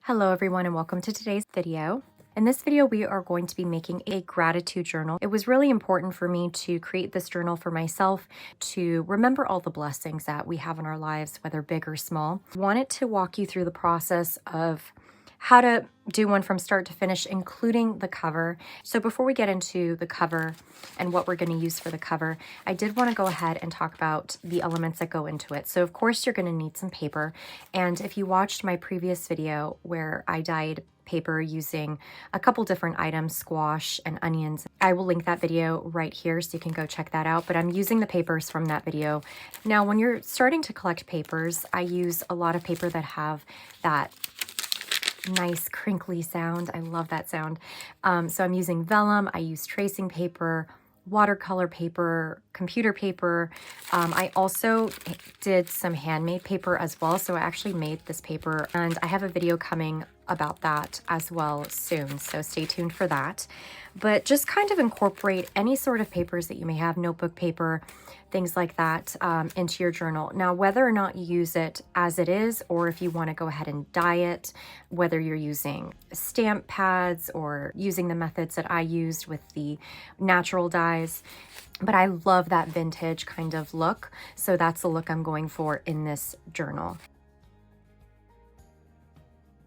Hello everyone and welcome to today's video. In this video, we are going to be making a gratitude journal. It was really important for me to create this journal for myself to remember all the blessings that we have in our lives, whether big or small. I wanted to walk you through the process of how to do one from start to finish, including the cover. So before we get into the cover and what we're going to use for the cover, I did want to go ahead and talk about the elements that go into it. So of course you're going to need some paper. And if you watched my previous video where I dyed paper using a couple different items, squash and onions, I will link that video right here so you can go check that out. But I'm using the papers from that video. Now, when you're starting to collect papers, I use a lot of paper that have that nice crinkly sound. I love that sound. So I'm using vellum, I use tracing paper, watercolor paper, computer paper. I also did some handmade paper as well. So I actually made this paper and I have a video coming about that as well soon. So stay tuned for that. But just kind of incorporate any sort of papers that you may have, notebook paper, things like that, into your journal. Now, whether or not you use it as it is, or if you want to go ahead and dye it, whether you're using stamp pads or using the methods that I used with the natural dyes, but I love that vintage kind of look. So that's the look I'm going for in this journal.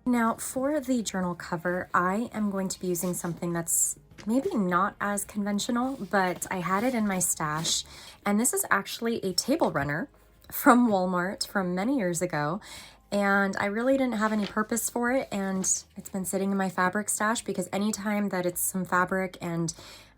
Now, for the journal cover, I am going to be using something that's maybe not as conventional, but I had it in my stash. And this is actually a table runner from Walmart from many years ago. And I really didn't have any purpose for it. And it's been sitting in my fabric stash because anytime that it's some fabric and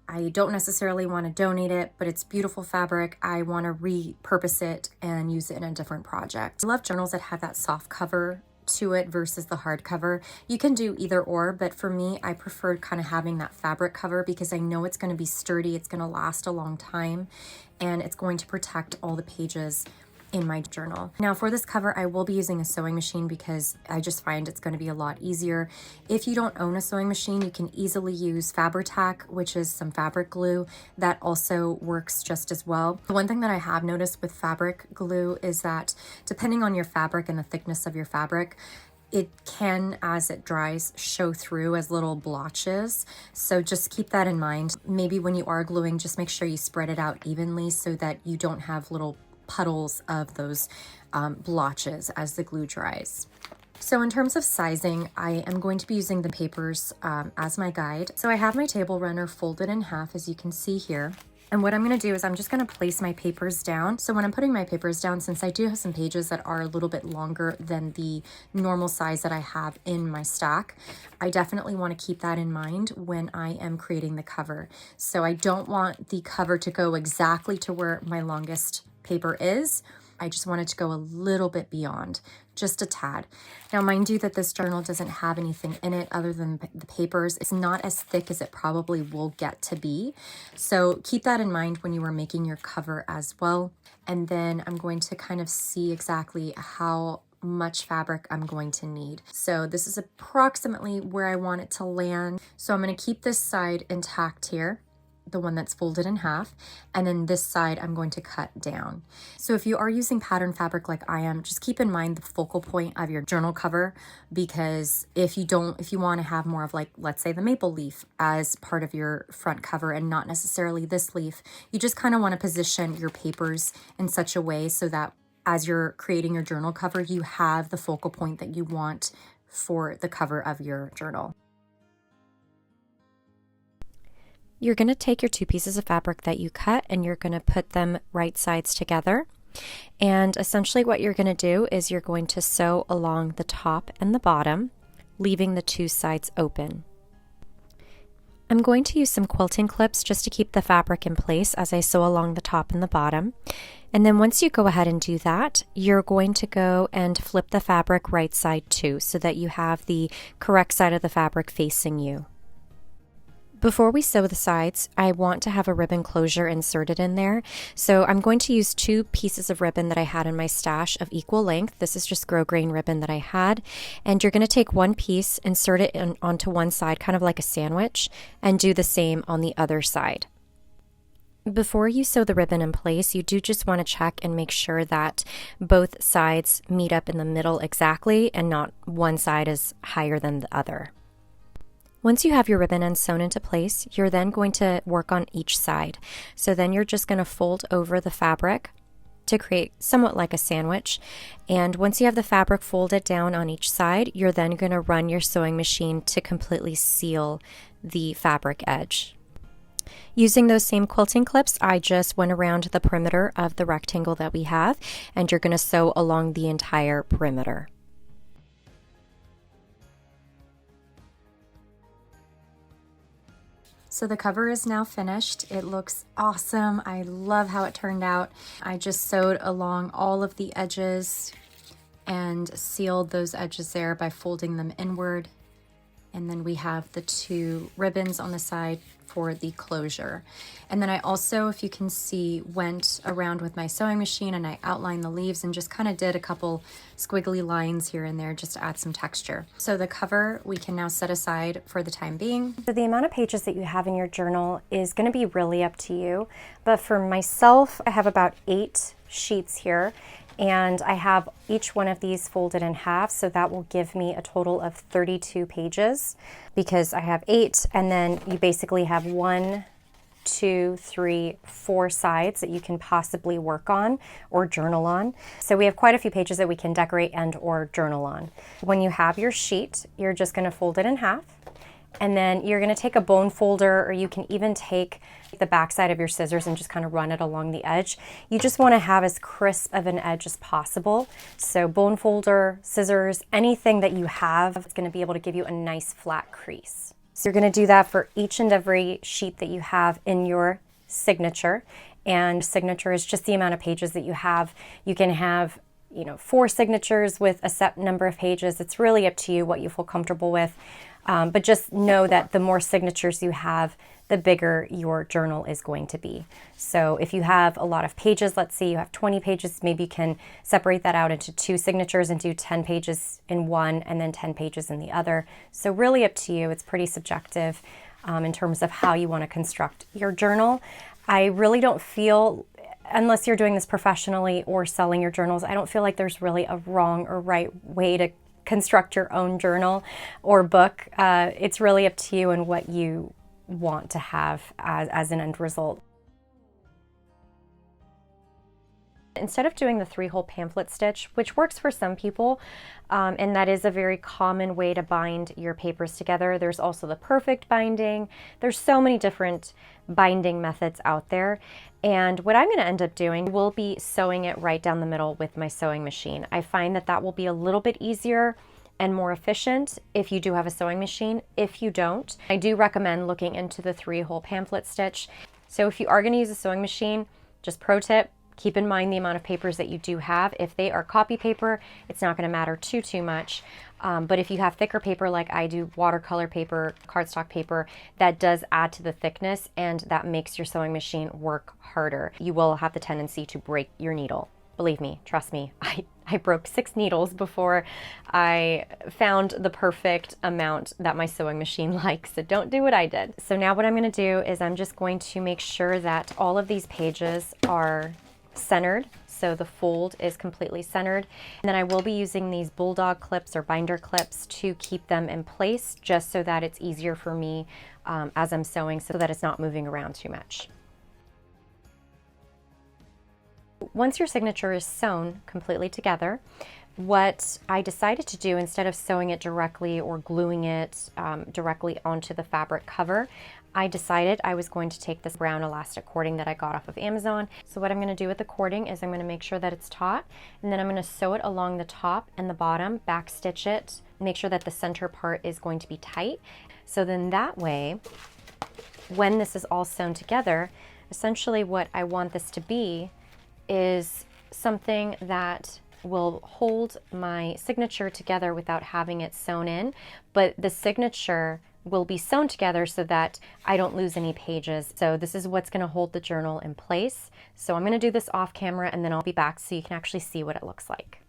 I don't necessarily want to donate it, but it's beautiful fabric, I want to repurpose it and use it in a different project. I love journals that have that soft cover to it versus the hard cover. You can do either or, but for me, I preferred kind of having that fabric cover because I know it's going to be sturdy, it's going to last a long time, and it's going to protect all the pages in my journal. Now for this cover, I will be using a sewing machine because I just find it's going to be a lot easier. If you don't own a sewing machine, you can easily use Fabri-Tac, which is some fabric glue that also works just as well. The one thing that I have noticed with fabric glue is that depending on your fabric and the thickness of your fabric, it can, as it dries, show through as little blotches. So just keep that in mind. Maybe when you are gluing, just make sure you spread it out evenly so that you don't have little puddles of those blotches as the glue dries. So in terms of sizing, I am going to be using the papers as my guide. So I have my table runner folded in half, as you can see here. And what I'm going to do is I'm just going to place my papers down. So when I'm putting my papers down, since I do have some pages that are a little bit longer than the normal size that I have in my stack, I definitely want to keep that in mind when I am creating the cover. So I don't want the cover to go exactly to where my longest paper is. I just want it to go a little bit beyond, just a tad. Now, mind you that this journal doesn't have anything in it other than the papers. It's not as thick as it probably will get to be. So keep that in mind when you are making your cover as well. And then I'm going to kind of see exactly how much fabric I'm going to need. So this is approximately where I want it to land. So I'm going to keep this side intact here, the one that's folded in half, and then this side I'm going to cut down. So if you are using pattern fabric like I am, just keep in mind the focal point of your journal cover, because if you want to have more of, like, let's say the maple leaf as part of your front cover and not necessarily this leaf, you just kind of want to position your papers in such a way so that as you're creating your journal cover, you have the focal point that you want for the cover of your journal. You're going to take your two pieces of fabric that you cut and you're going to put them right sides together. And essentially what you're going to do is you're going to sew along the top and the bottom, leaving the two sides open. I'm going to use some quilting clips just to keep the fabric in place as I sew along the top and the bottom. And then once you go ahead and do that, you're going to go and flip the fabric right side too, so that you have the correct side of the fabric facing you. Before we sew the sides, I want to have a ribbon closure inserted in there. So I'm going to use two pieces of ribbon that I had in my stash of equal length. This is just grosgrain ribbon that I had. And you're going to take one piece, insert it onto one side, kind of like a sandwich, and do the same on the other side. Before you sew the ribbon in place, you do just want to check and make sure that both sides meet up in the middle exactly and not one side is higher than the other. Once you have your ribbon ends sewn into place, you're then going to work on each side. So then you're just going to fold over the fabric to create somewhat like a sandwich. And once you have the fabric folded down on each side, you're then going to run your sewing machine to completely seal the fabric edge. Using those same quilting clips, I just went around the perimeter of the rectangle that we have, and you're going to sew along the entire perimeter. So the cover is now finished. It looks awesome. I love how it turned out. I just sewed along all of the edges and sealed those edges there by folding them inward. And then we have the two ribbons on the side for the closure. And then I also, if you can see, went around with my sewing machine and I outlined the leaves and just kind of did a couple squiggly lines here and there just to add some texture. So the cover we can now set aside for the time being. So the amount of pages that you have in your journal is going to be really up to you. But for myself, I have about 8 sheets here. And I have each one of these folded in half, so that will give me a total of 32 pages because I have 8, and then you basically have 1, 2, 3, 4 sides that you can possibly work on or journal on. So we have quite a few pages that we can decorate and or journal on. When you have your sheet, you're just going to fold it in half. And then you're going to take a bone folder, or you can even take the back side of your scissors and just kind of run it along the edge. You just want to have as crisp of an edge as possible. So bone folder, scissors, anything that you have is going to be able to give you a nice flat crease. So you're going to do that for each and every sheet that you have in your signature. And signature is just the amount of pages that you have. You can have 4 signatures with a set number of pages. It's really up to you what you feel comfortable with. But just know that the more signatures you have, the bigger your journal is going to be. So if you have a lot of pages, let's say you have 20 pages, maybe you can separate that out into 2 signatures and do 10 pages in one and then 10 pages in the other. So really up to you. It's pretty subjective in terms of how you want to construct your journal. I really don't feel, unless you're doing this professionally or selling your journals, I don't feel like there's really a wrong or right way to construct your own journal or book. It's really up to you and what you want to have as an end result. Instead of doing the 3-hole pamphlet stitch, which works for some people, and that is a very common way to bind your papers together, there's also the perfect binding. There's so many different binding methods out there. And what I'm going to end up doing will be sewing it right down the middle with my sewing machine. I find that that will be a little bit easier and more efficient if you do have a sewing machine. If you don't, I do recommend looking into the 3-hole pamphlet stitch. So if you are going to use a sewing machine, just pro tip, keep in mind the amount of papers that you do have. If they are copy paper, it's not going to matter too much. But if you have thicker paper like I do, watercolor paper, cardstock paper, that does add to the thickness and that makes your sewing machine work harder. You will have the tendency to break your needle. Believe me, trust me, I broke 6 needles before I found the perfect amount that my sewing machine likes, so don't do what I did. So now what I'm going to do is I'm just going to make sure that all of these pages are centered, so the fold is completely centered. And then I will be using these bulldog clips or binder clips to keep them in place, just so that it's easier for me as I'm sewing, so that it's not moving around too much. Once your signature is sewn completely together, what I decided to do, instead of sewing it directly or gluing it directly onto the fabric cover, I decided I was going to take this brown elastic cording that I got off of Amazon. So what I'm going to do with the cording is I'm going to make sure that it's taut, and then I'm going to sew it along the top and the bottom, back stitch it, make sure that the center part is going to be tight. So then that way, when this is all sewn together, essentially what I want this to be is something that will hold my signature together without having it sewn in, but the signature will be sewn together so that I don't lose any pages. So this is what's going to hold the journal in place. So I'm going to do this off camera and then I'll be back so you can actually see what it looks like.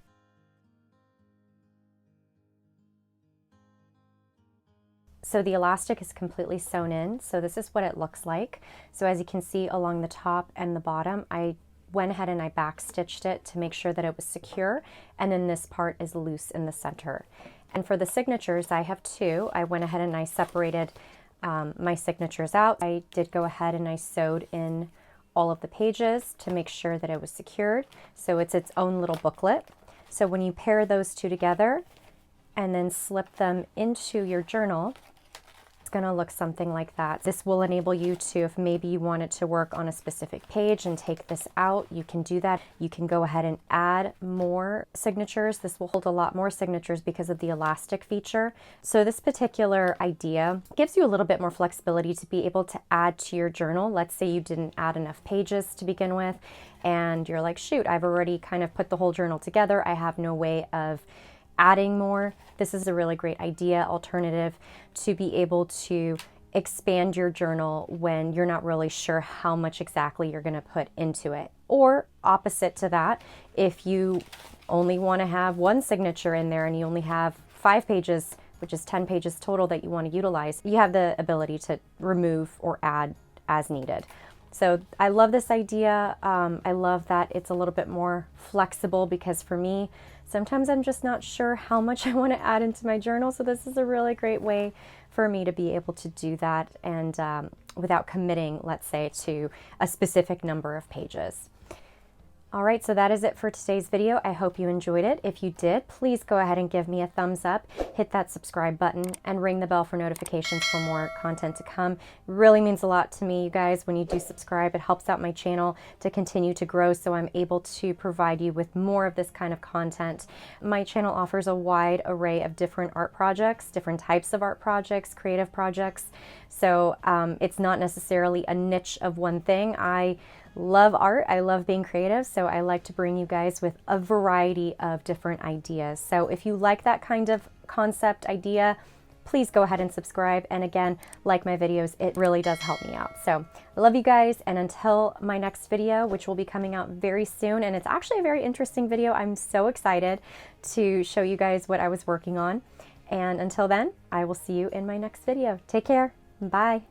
So the elastic is completely sewn in. So this is what it looks like. So as you can see along the top and the bottom, I went ahead and I back stitched it to make sure that it was secure. And then this part is loose in the center. And for the signatures, I have two. I went ahead and I separated my signatures out. I did go ahead and I sewed in all of the pages to make sure that it was secured. So it's its own little booklet. So when you pair those two together and then slip them into your journal, going to look something like that. This will enable you to, if maybe you wanted to work on a specific page and take this out, you can do that. You can go ahead and add more signatures. This will hold a lot more signatures because of the elastic feature. So this particular idea gives you a little bit more flexibility to be able to add to your journal. Let's say you didn't add enough pages to begin with, and you're like, shoot, I've already kind of put the whole journal together. I have no way of adding more. This is a really great alternative to be able to expand your journal when you're not really sure how much exactly you're going to put into it. Or opposite to that, if you only want to have one signature in there and you only have 5 pages, which is 10 pages total that you want to utilize, you have the ability to remove or add as needed. So I love this idea. I love that it's a little bit more flexible because for me, sometimes I'm just not sure how much I want to add into my journal. So this is a really great way for me to be able to do that and without committing, let's say, to a specific number of pages. All right, so that is it for today's video. I hope you enjoyed it. If you did, please go ahead and give me a thumbs up, hit that subscribe button, and ring the bell for notifications for more content to come. It really means a lot to me, you guys, when you do subscribe. It helps out my channel to continue to grow so I'm able to provide you with more of this kind of content. My channel offers a wide array of different art projects, different types of art projects, creative projects. So it's not necessarily a niche of one thing. I love art. I love being creative, so I like to bring you guys with a variety of different ideas. So if you like that kind of concept idea, please go ahead and subscribe. And again, like my videos, it really does help me out. So I love you guys. And until my next video, which will be coming out very soon, and it's actually a very interesting video. I'm so excited to show you guys what I was working on. And until then, I will see you in my next video. Take care. Bye.